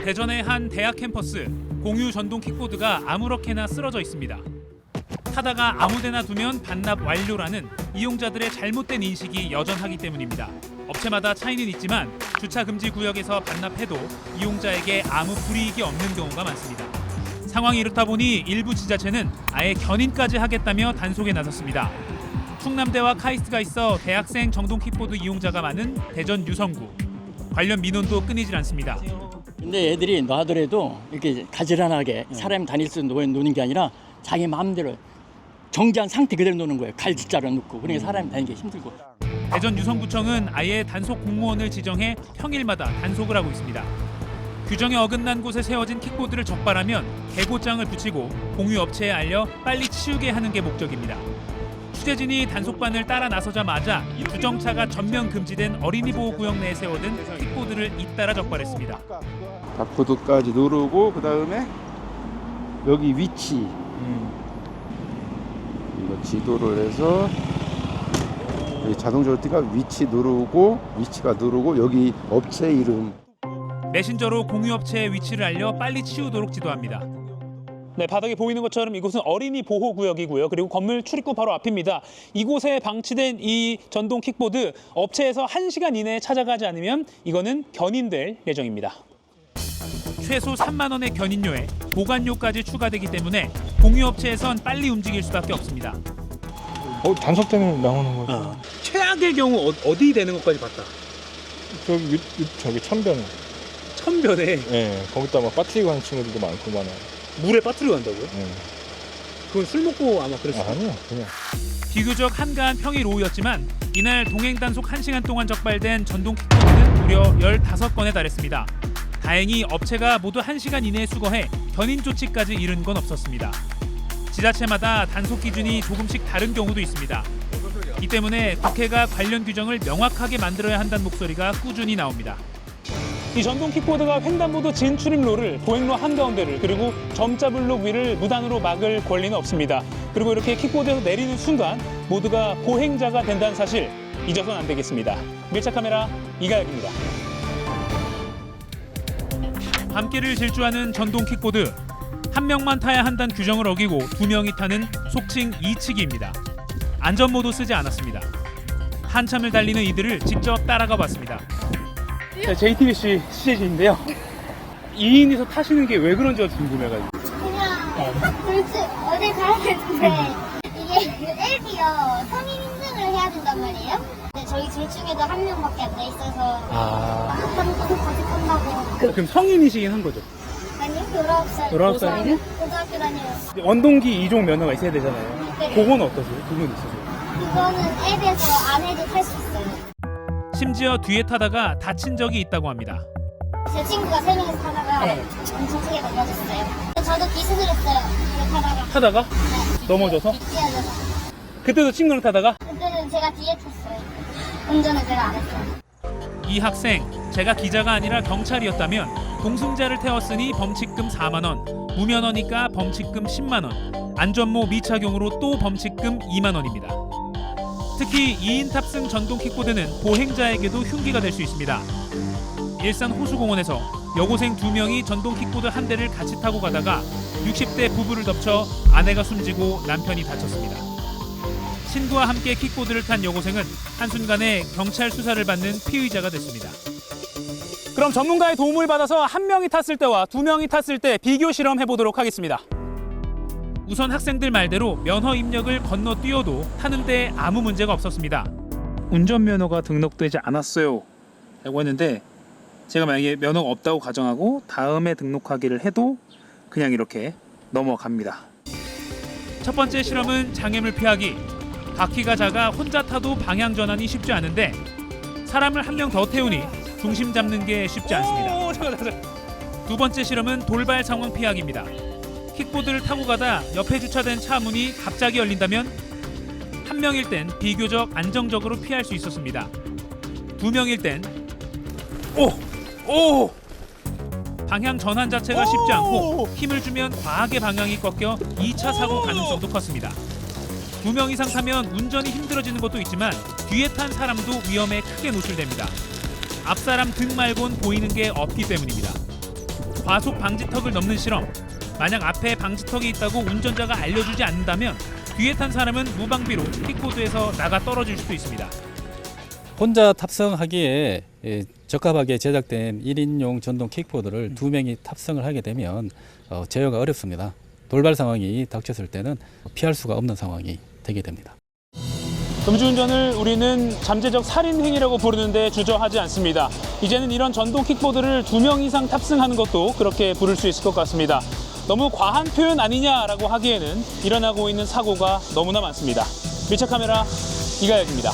대전의 한 대학 캠퍼스, 공유 전동 킥보드가 아무렇게나 쓰러져 있습니다. 타다가 아무데나 두면 반납 완료라는 이용자들의 잘못된 인식이 여전하기 때문입니다. 업체마다 차이는 있지만 주차 금지 구역에서 반납해도 이용자에게 아무 불이익이 없는 경우가 많습니다. 상황이 이렇다 보니 일부 지자체는 아예 견인까지 하겠다며 단속에 나섰습니다. 충남대와 카이스트가 있어 대학생 전동 킥보드 이용자가 많은 대전 유성구. 관련 민원도 끊이질 않습니다. 근데 애들이 놔더라도 이렇게 가지런하게 사람이 다닐 수 노는 게 아니라 자기 마음대로 정지한 상태 그대로 노는 거예요. 갈짓자로 놓고. 그러니까 사람이 다니기 힘들고. 대전 유성구청은 아예 단속 공무원을 지정해 평일마다 단속을 하고 있습니다. 규정에 어긋난 곳에 세워진 킥보드를 적발하면 개고장을 붙이고 공유업체에 알려 빨리 치우게 하는 게 목적입니다. 취재진이 단속반을 따라 나서자마자 주정차가 전면 금지된 어린이 보호구역 내에 세워둔 킥보드를 잇따라 적발했습니다. 바코드까지 누르고 그 다음에 여기 위치 이거 지도를 해서 여기 자동적으로 띠가 위치 누르고 위치가 누르고 여기 업체 이름 메신저로 공유업체의 위치를 알려 빨리 치우도록 지도합니다. 네, 바닥에 보이는 것처럼 이곳은 어린이 보호구역이고요. 그리고 건물 출입구 바로 앞입니다. 이곳에 방치된 이 전동 킥보드 업체에서 1시간 이내에 찾아가지 않으면 이거는 견인될 예정입니다. 최소 3만 원의 견인료에 보관료까지 추가되기 때문에 공유업체에선 빨리 움직일 수밖에 없습니다. 단속 때문에 나오는 거죠. 최악의 경우 어디 되는 것까지 봤다? 저기 천변. 천변에 예, 거기다 막 빠뜨리고 하는 친구들도 많고 많아요. 물에 빠뜨리고 간다고요? 예. 그건 술 먹고 아마 그랬을 거예요. 아니요, 그냥. 비교적 한가한 평일 오후였지만 이날 동행 단속 1시간 동안 적발된 전동 킥보드는 무려 15건에 달했습니다. 다행히 업체가 모두 1시간 이내에 수거해 견인 조치까지 이른 건 없었습니다. 지자체마다 단속 기준이 조금씩 다른 경우도 있습니다. 이 때문에 국회가 관련 규정을 명확하게 만들어야 한다는 목소리가 꾸준히 나옵니다. 이 전동 킥보드가 횡단보도 진출입로를 보행로 한가운데를 그리고 점자블록 위를 무단으로 막을 권리는 없습니다. 그리고 이렇게 킥보드에서 내리는 순간 모두가 보행자가 된다는 사실 잊어서는 안 되겠습니다. 밀착 카메라 이가혁입니다. 밤길을 질주하는 전동 킥보드. 한 명만 타야 한다는 규정을 어기고 2명이 타는 속칭 이치기입니다. 안전모도 쓰지 않았습니다. 한참을 달리는 이들을 직접 따라가 봤습니다. JTBC 취재진인데요. 2인이서 타시는 게 왜 그런지 궁금해가지고. 그냥 둘째 어딜 가야 되는데 이게 앱이요. 성인 인증을 해야 된단 말이에요. 근데 저희 둘 중에도 한 명밖에 안 돼 있어서 같이 탄다고. 그럼 성인이시긴 한 거죠? 아니요, 19살. 19살이요? 고등학교 다녀요. 원동기 2종 면허가 있어야 되잖아요. 네. 그건 어떠세요? 그건 있으세요? 그거는 앱에서 안 해도 탈 수 있어요. 심지어 뒤에 타다가 다친 적이 있다고 합니다. 제 친구가 3명이서 타다가 엄청 크게 넘어졌어요. 저도 기습을 했어요. 타다가. 타다가? 네. 넘어져서? 뛰어져서. 그때도 친구랑 타다가? 그때는 제가 뒤에 탔어요. 운전은 제가 안 했어요. 이 학생, 제가 기자가 아니라 경찰이었다면 동승자를 태웠으니 범칙금 4만 원, 무면허니까 범칙금 10만 원, 안전모 미착용으로 또 범칙금 2만 원입니다. 특히 2인 탑승 전동 킥보드는 보행자에게도 흉기가 될 수 있습니다. 일산 호수공원에서 여고생 2명이 전동 킥보드 한 대를 같이 타고 가다가 60대 부부를 덮쳐 아내가 숨지고 남편이 다쳤습니다. 친구와 함께 킥보드를 탄 여고생은 한순간에 경찰 수사를 받는 피의자가 됐습니다. 그럼 전문가의 도움을 받아서 한 명이 탔을 때와 2명이 탔을 때 비교 실험 해보도록 하겠습니다. 우선 학생들 말대로 면허 입력을 건너뛰어도 타는데 아무 문제가 없었습니다. 운전면허가 등록되지 않았어요 라고 했는데 제가 만약에 면허가 없다고 가정하고 다음에 등록하기를 해도 그냥 이렇게 넘어갑니다. 첫 번째 실험은 장애물 피하기. 바퀴가 작아 혼자 타도 방향 전환이 쉽지 않은데 사람을 한 명 더 태우니 중심 잡는 게 쉽지 않습니다. 두 번째 실험은 돌발 상황 피하기입니다. 킥보드를 타고 가다 옆에 주차된 차 문이 갑자기 열린다면 한 명일 땐 비교적 안정적으로 피할 수 있었습니다. 2명일 땐 방향 전환 자체가 쉽지 않고 힘을 주면 과하게 방향이 꺾여 2차 사고 가능성도 컸습니다. 2명 이상 타면 운전이 힘들어지는 것도 있지만 뒤에 탄 사람도 위험에 크게 노출됩니다. 앞사람 등 말곤 보이는 게 없기 때문입니다. 과속 방지턱을 넘는 실험. 만약 앞에 방지턱이 있다고 운전자가 알려주지 않는다면 뒤에 탄 사람은 무방비로 킥보드에서 나가 떨어질 수도 있습니다. 혼자 탑승하기에 적합하게 제작된 1인용 전동 킥보드를 2명이 탑승을 하게 되면 제어가 어렵습니다. 돌발 상황이 닥쳤을 때는 피할 수가 없는 상황이 되게 됩니다. 음주운전을 우리는 잠재적 살인 행위라고 부르는데 주저하지 않습니다. 이제는 이런 전동 킥보드를 2명 이상 탑승하는 것도 그렇게 부를 수 있을 것 같습니다. 너무 과한 표현 아니냐라고 하기에는 일어나고 있는 사고가 너무나 많습니다. 밀착카메라 이가혁입니다.